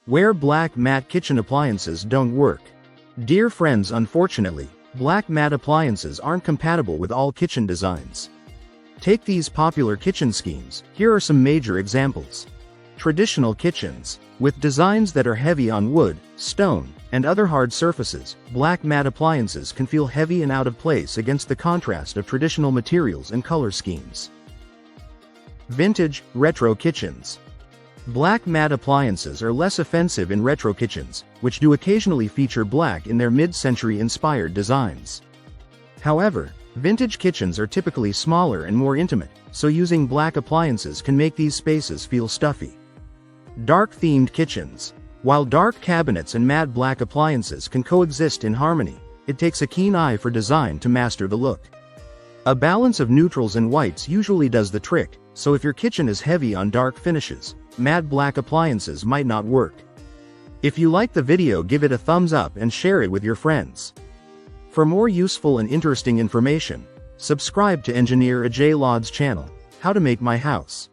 Where black matte kitchen appliances don't work. Dear friends, unfortunately, black matte appliances aren't compatible with all kitchen designs. Take these popular kitchen schemes. Here are some major examples. Traditional kitchens. With designs that are heavy on wood, stone, and other hard surfaces, black matte appliances can feel heavy and out of place against the contrast of traditional materials and color schemes. Vintage, retro kitchens. Black matte appliances are less offensive in retro kitchens, which do occasionally feature black in their mid-century inspired designs. However, vintage kitchens are typically smaller and more intimate, so using black appliances can make these spaces feel stuffy. Dark-themed kitchens. While dark cabinets and matte black appliances can coexist in harmony, it takes a keen eye for design to master the look. A balance of neutrals and whites usually does the trick, so if your kitchen is heavy on dark finishes, matte black appliances might not work. If you like the video, give it a thumbs up and share it with your friends. For more useful and interesting information, subscribe to Engineer Ajay Lod's channel, How to Make My House.